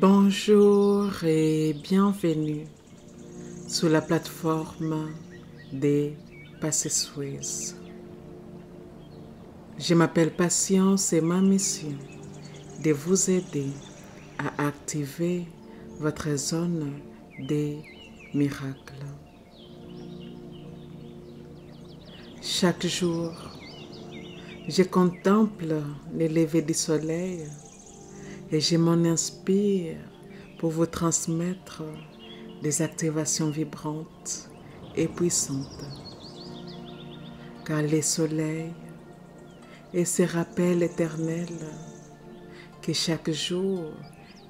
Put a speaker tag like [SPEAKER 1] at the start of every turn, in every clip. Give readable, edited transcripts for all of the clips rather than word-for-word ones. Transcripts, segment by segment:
[SPEAKER 1] Bonjour et bienvenue sur la plateforme des Passé-Suisse. Je m'appelle Patience et ma mission de vous aider à activer votre zone des miracles. Chaque jour, je contemple le lever du soleil et je m'en inspire pour vous transmettre des activations vibrantes et puissantes. Car le soleil est ce rappel éternel que chaque jour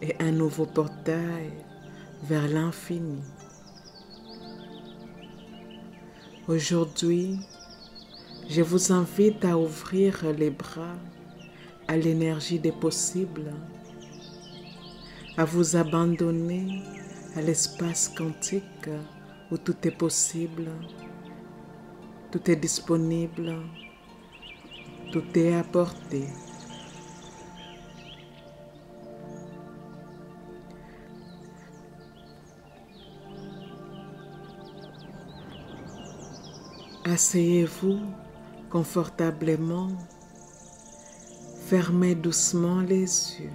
[SPEAKER 1] est un nouveau portail vers l'infini. Aujourd'hui, je vous invite à ouvrir les bras à l'énergie des possibles, à vous abandonner à l'espace quantique où tout est possible, tout est disponible, tout est à portée. Asseyez-vous confortablement, fermez doucement les yeux,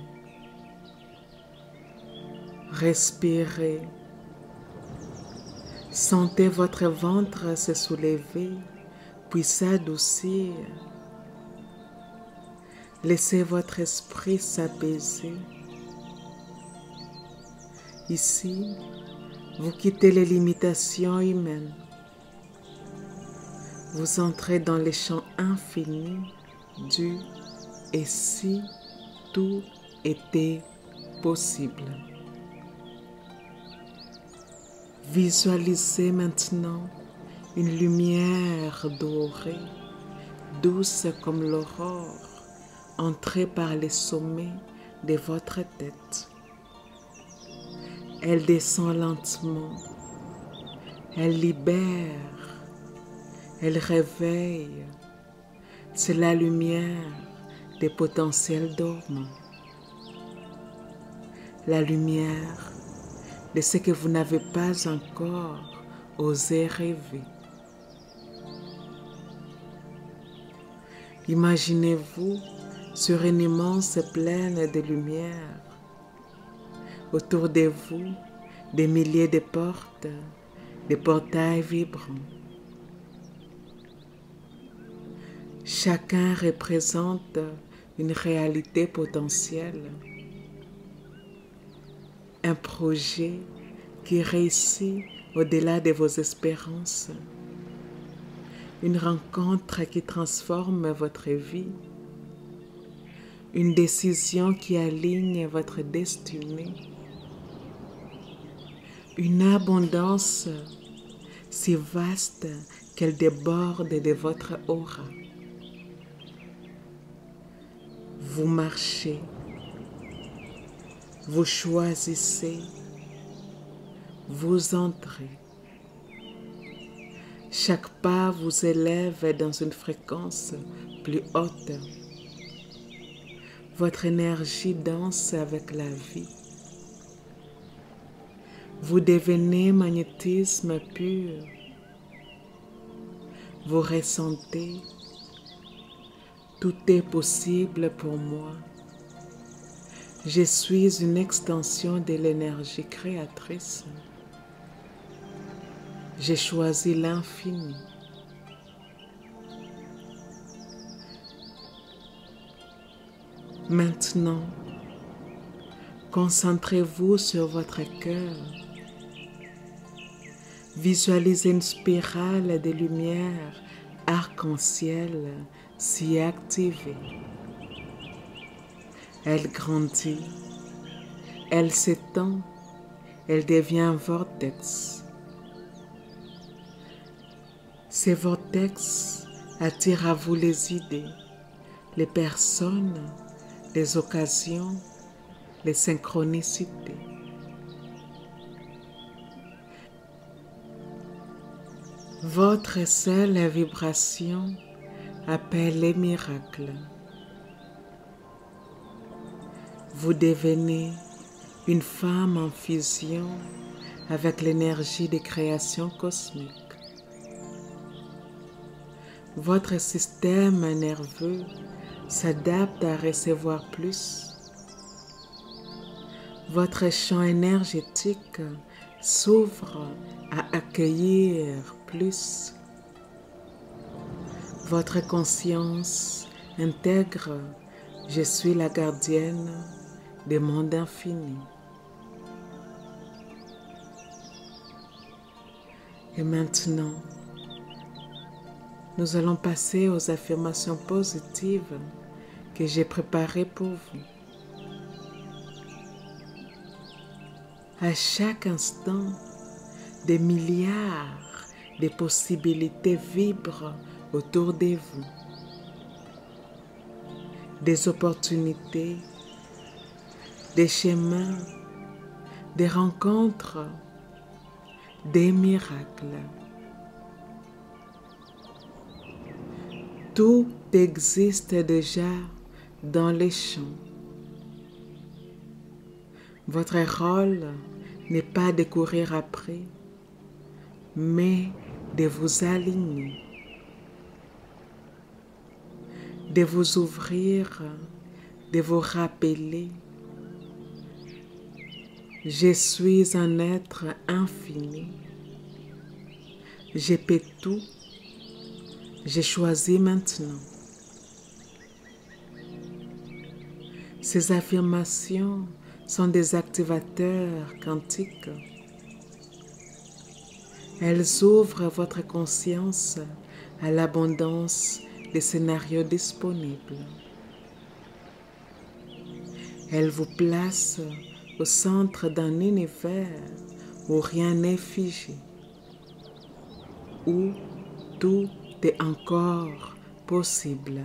[SPEAKER 1] respirez, sentez votre ventre se soulever puis s'adoucir, laissez votre esprit s'apaiser. Ici, vous quittez les limitations humaines. Vous entrez dans les champs infinis du « et si tout était possible ». Visualisez maintenant une lumière dorée, douce comme l'aurore, entrer par les sommets de votre tête. Elle descend lentement, elle libère, elle réveille. C'est la lumière des potentiels dormants. La lumière de ce que vous n'avez pas encore osé rêver. Imaginez-vous sur une immense plaine de lumière. Autour de vous, des milliers de portes, des portails vibrants. Chacun représente une réalité potentielle, un projet qui réussit au-delà de vos espérances, une rencontre qui transforme votre vie, une décision qui aligne votre destinée, une abondance si vaste qu'elle déborde de votre aura. Vous marchez, vous choisissez, vous entrez. Chaque pas vous élève dans une fréquence plus haute. Votre énergie danse avec la vie. Vous devenez magnétisme pur. Vous ressentez, tout est possible pour moi. Je suis une extension de l'énergie créatrice. J'ai choisi l'infini. Maintenant, concentrez-vous sur votre cœur. Visualisez une spirale de lumière arc-en-ciel s'y activer. Elle grandit, elle s'étend, elle devient un vortex. Ces vortex attirent à vous les idées, les personnes, les occasions, les synchronicités. Votre seule vibration appelle les miracles. Vous devenez une femme en fusion avec l'énergie des créations cosmiques. Votre système nerveux s'adapte à recevoir plus. Votre champ énergétique s'ouvre à accueillir plus. Votre conscience intègre « Je suis la gardienne des mondes infinis ». Et maintenant, nous allons passer aux affirmations positives que j'ai préparées pour vous. À chaque instant, des milliards de possibilités vibrent autour de vous. Des opportunités, des chemins, des rencontres, des miracles. Tout existe déjà dans les champs. Votre rôle n'est pas de courir après, mais de vous aligner, de vous ouvrir, de vous rappeler « Je suis un être infini, je peux tout, j'ai choisi maintenant ». Ces affirmations sont des activateurs quantiques. Elles ouvrent votre conscience à l'abondance des scénarios disponibles. Elles vous placent au centre d'un univers où rien n'est figé, où tout est encore possible.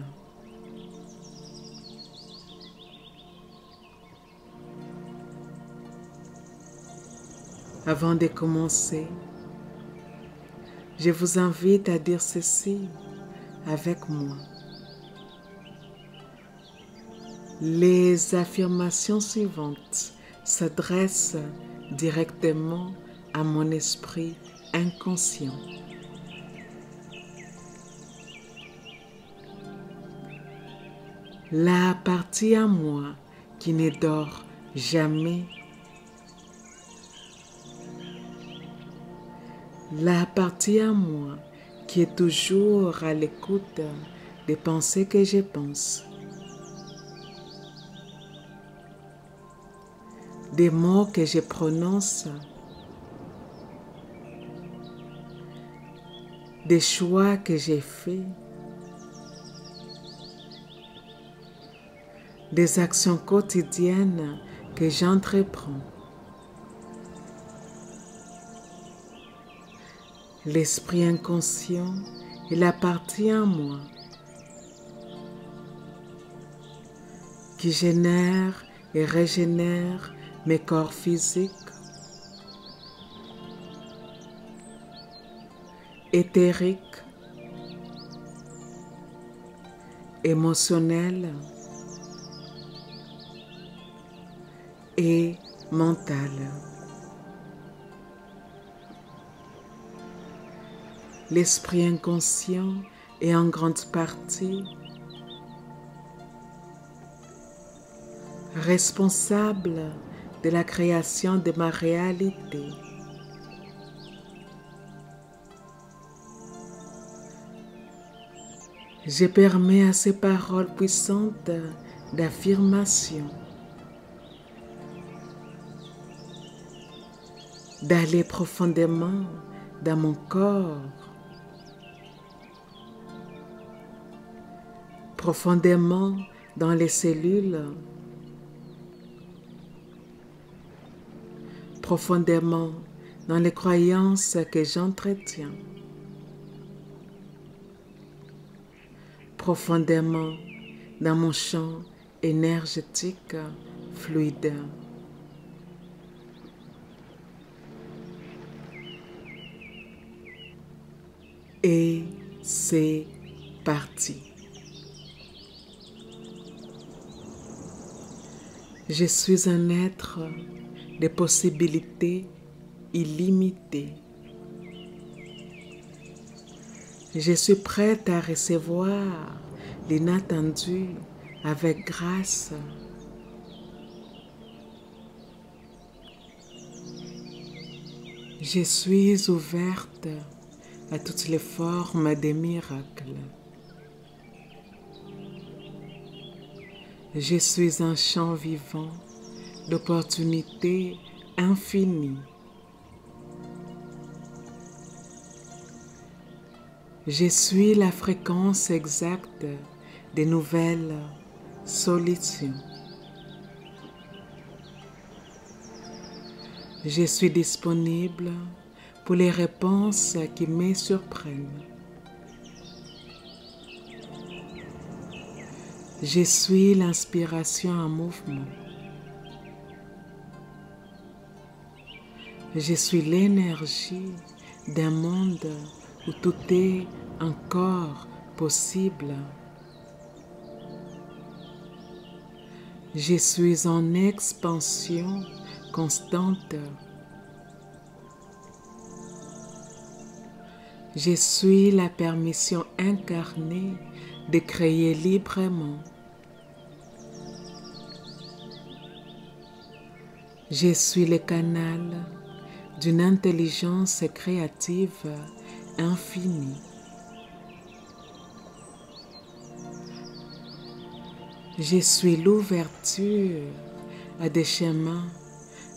[SPEAKER 1] Avant de commencer, je vous invite à dire ceci avec moi. Les affirmations suivantes s'adressent directement à mon esprit inconscient. La partie à moi qui ne dort jamais. La partie à moi qui est toujours à l'écoute des pensées que je pense, des mots que je prononce, des choix que j'ai faits, des actions quotidiennes que j'entreprends. L'esprit inconscient est la partie en moi qui génère et régénère mes corps physiques, éthériques, émotionnels et mentales. L'esprit inconscient est en grande partie responsable de la création de ma réalité. Je permets à ces paroles puissantes d'affirmation d'aller profondément dans mon corps, profondément dans les cellules, profondément dans les croyances que j'entretiens, profondément dans mon champ énergétique fluide. Et c'est parti. Je suis un être des possibilités illimitées. Je suis prête à recevoir l'inattendu avec grâce. Je suis ouverte à toutes les formes des miracles. Je suis un champ vivant d'opportunités infinies. Je suis la fréquence exacte des nouvelles solutions. Je suis disponible pour les réponses qui me surprennent. Je suis l'inspiration en mouvement. Je suis l'énergie d'un monde où tout est encore possible. Je suis en expansion constante. Je suis la permission incarnée de créer librement. Je suis le canal d'une intelligence créative infinie. Je suis l'ouverture à des chemins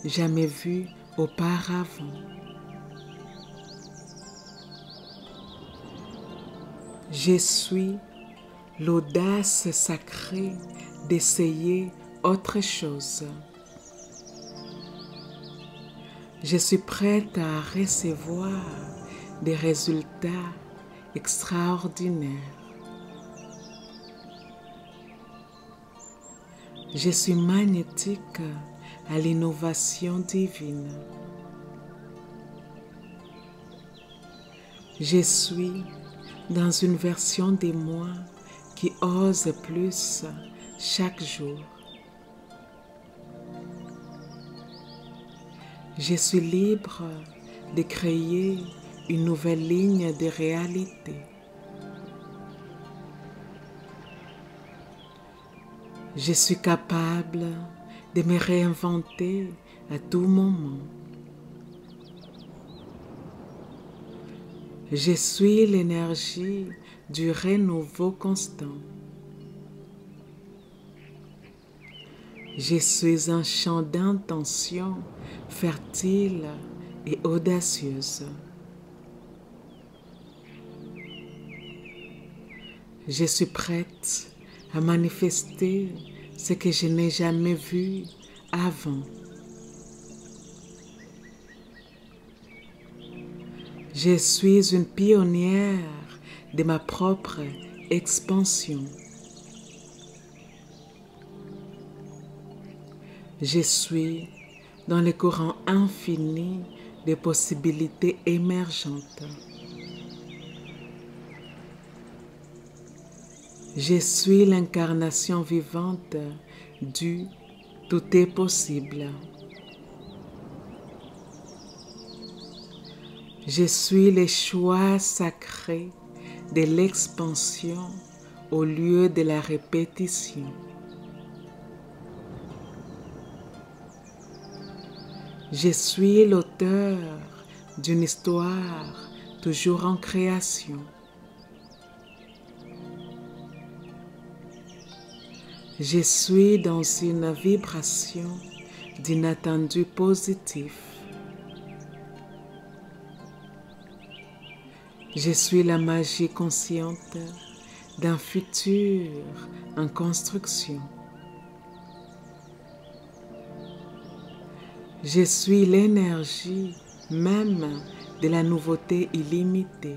[SPEAKER 1] jamais vus auparavant. Je suis l'audace sacrée d'essayer autre chose. Je suis prête à recevoir des résultats extraordinaires. Je suis magnétique à l'innovation divine. Je suis dans une version de moi qui ose plus chaque jour. Je suis libre de créer une nouvelle ligne de réalité. Je suis capable de me réinventer à tout moment. Je suis l'énergie du renouveau constant. Je suis un champ d'intention fertile et audacieuse. Je suis prête à manifester ce que je n'ai jamais vu avant. Je suis une pionnière de ma propre expansion. Je suis dans le courant infini des possibilités émergentes. Je suis l'incarnation vivante du tout est possible. Je suis le choix sacré de l'expansion au lieu de la répétition. Je suis l'auteur d'une histoire toujours en création. Je suis dans une vibration d'inattendu positif. Je suis la magie consciente d'un futur en construction. Je suis l'énergie même de la nouveauté illimitée.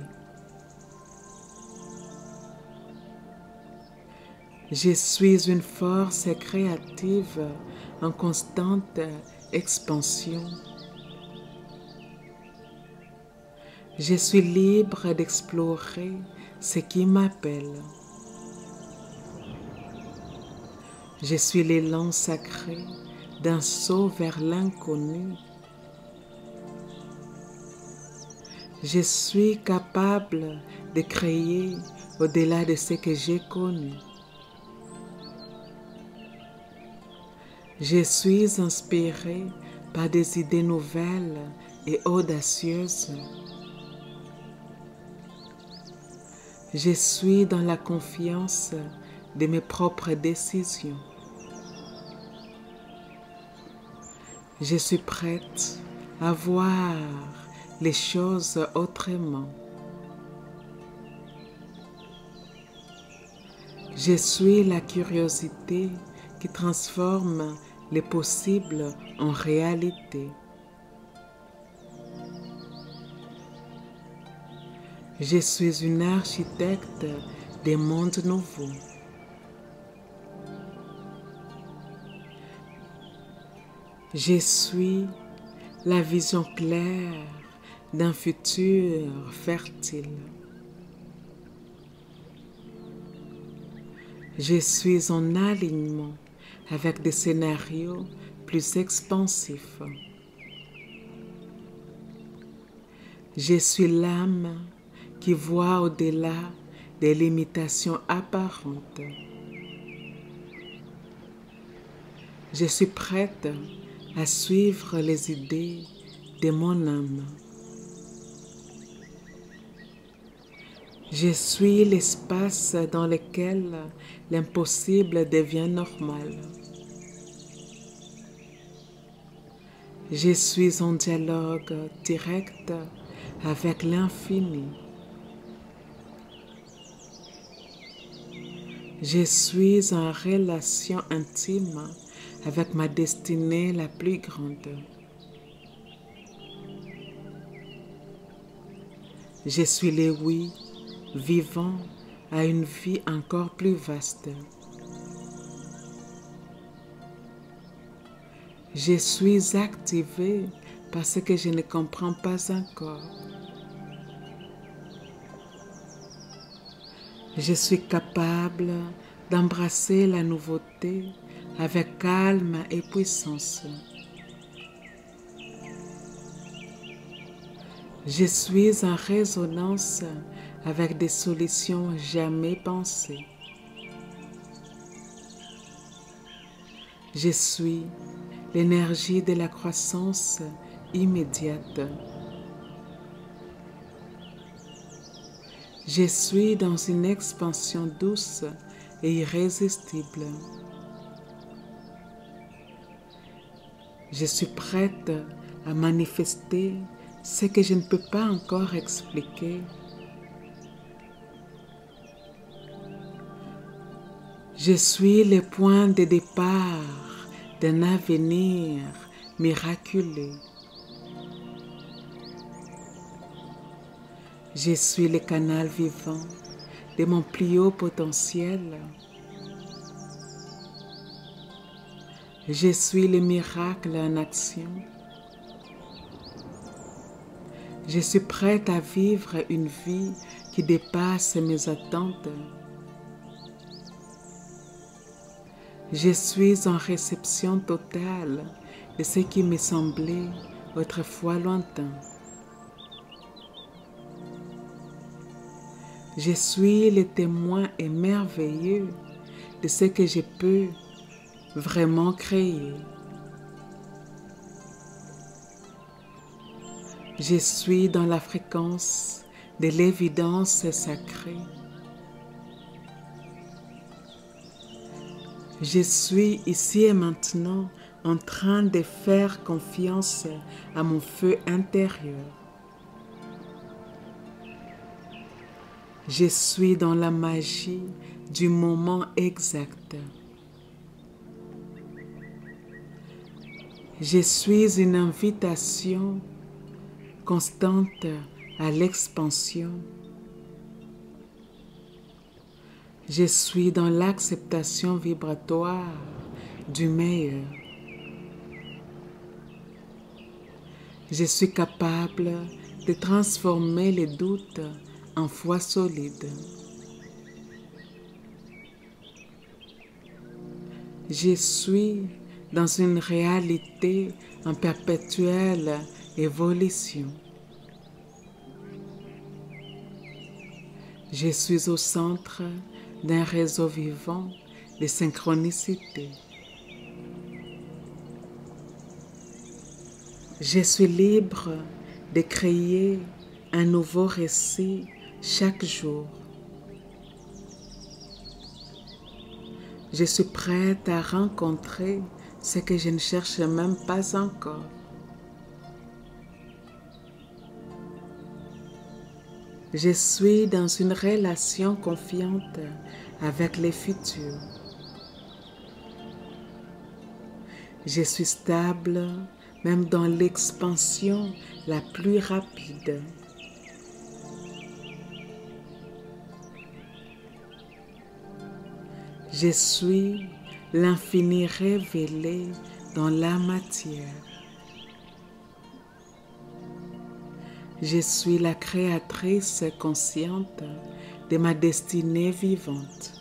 [SPEAKER 1] Je suis une force créative en constante expansion. Je suis libre d'explorer ce qui m'appelle. Je suis l'élan sacré d'un saut vers l'inconnu. Je suis capable de créer au-delà de ce que j'ai connu. Je suis inspiré par des idées nouvelles et audacieuses. Je suis dans la confiance de mes propres décisions. Je suis prête à voir les choses autrement. Je suis la curiosité qui transforme les possibles en réalité. Je suis une architecte des mondes nouveaux. Je suis la vision claire d'un futur fertile. Je suis en alignement avec des scénarios plus expansifs. Je suis l'âme qui voit au-delà des limitations apparentes. Je suis prête à suivre les idées de mon âme. Je suis l'espace dans lequel l'impossible devient normal. Je suis en dialogue direct avec l'infini. Je suis en relation intime avec ma destinée la plus grande. Je suis le oui vivant à une vie encore plus vaste. Je suis activé parce que je ne comprends pas encore. Je suis capable d'embrasser la nouveauté avec calme et puissance. Je suis en résonance avec des solutions jamais pensées. Je suis l'énergie de la croissance immédiate. Je suis dans une expansion douce et irrésistible. Je suis prête à manifester ce que je ne peux pas encore expliquer. Je suis le point de départ d'un avenir miraculeux. Je suis le canal vivant de mon plus haut potentiel. Je suis le miracle en action. Je suis prête à vivre une vie qui dépasse mes attentes. Je suis en réception totale de ce qui me semblait autrefois lointain. Je suis le témoin émerveilleux de ce que je peux vraiment créer. Je suis dans la fréquence de l'évidence sacrée. Je suis ici et maintenant en train de faire confiance à mon feu intérieur. Je suis dans la magie du moment exact. Je suis une invitation constante à l'expansion. Je suis dans l'acceptation vibratoire du meilleur. Je suis capable de transformer les doutes en foi solide. Je suis dans une réalité en perpétuelle évolution. Je suis au centre d'un réseau vivant de synchronicité. Je suis libre de créer un nouveau récit chaque jour. Je suis prête à rencontrer ce que je ne cherche même pas encore. Je suis dans une relation confiante avec le futur. Je suis stable même dans l'expansion la plus rapide. Je suis l'infini révélé dans la matière. Je suis la créatrice consciente de ma destinée vivante.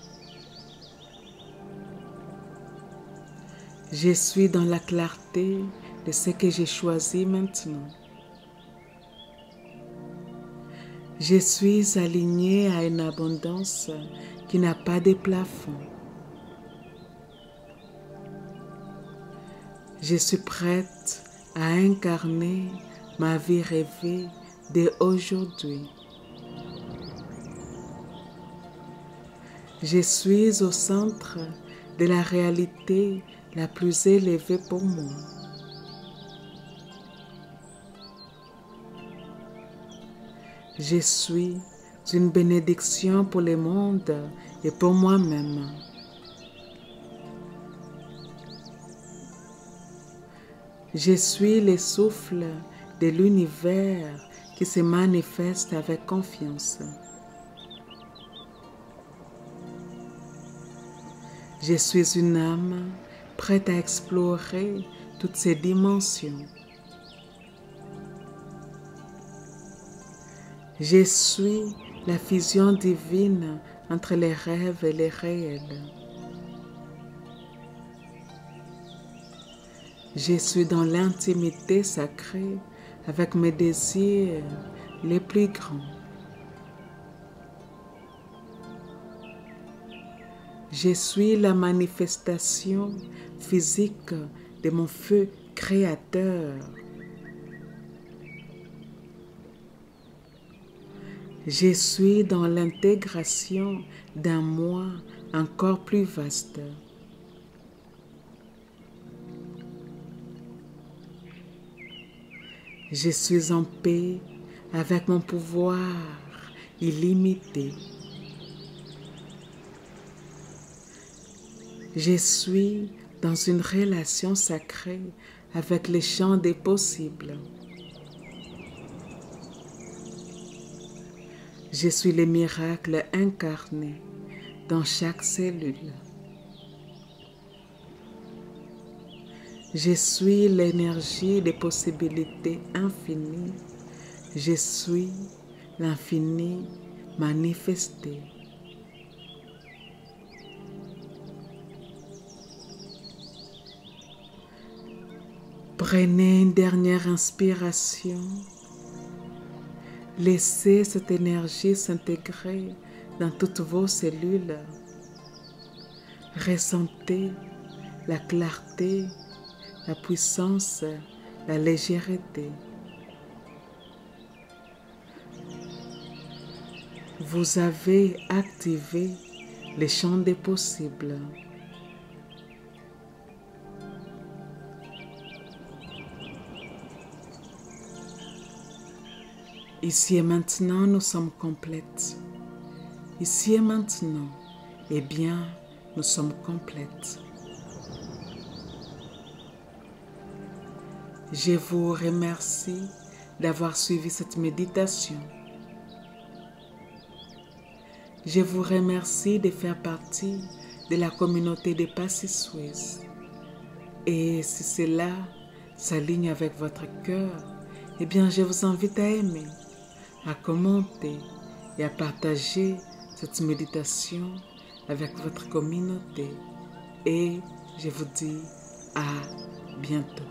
[SPEAKER 1] Je suis dans la clarté de ce que j'ai choisi maintenant. Je suis alignée à une abondance qui n'a pas de plafond. Je suis prête à incarner ma vie rêvée dès aujourd'hui. Je suis au centre de la réalité la plus élevée pour moi. Je suis une bénédiction pour le monde et pour moi-même. Je suis le souffle de l'univers qui se manifeste avec confiance. Je suis une âme prête à explorer toutes ces dimensions. Je suis la fusion divine entre les rêves et les réels. Je suis dans l'intimité sacrée avec mes désirs les plus grands. Je suis la manifestation physique de mon feu créateur. Je suis dans l'intégration d'un moi encore plus vaste. Je suis en paix avec mon pouvoir illimité. Je suis dans une relation sacrée avec les champs des possibles. Je suis le miracle incarné dans chaque cellule. Je suis l'énergie des possibilités infinies. Je suis l'infini manifesté. Prenez une dernière inspiration. Laissez cette énergie s'intégrer dans toutes vos cellules. Ressentez la clarté, la puissance, la légèreté. Vous avez activé les champs des possibles. Ici et maintenant, nous sommes complètes. Ici et maintenant, eh bien, nous sommes complètes. Je vous remercie d'avoir suivi cette méditation. Je vous remercie de faire partie de la communauté des Passy Suisse. Et si cela s'aligne avec votre cœur, eh bien, je vous invite à aimer, à commenter et à partager cette méditation avec votre communauté. Et je vous dis À bientôt.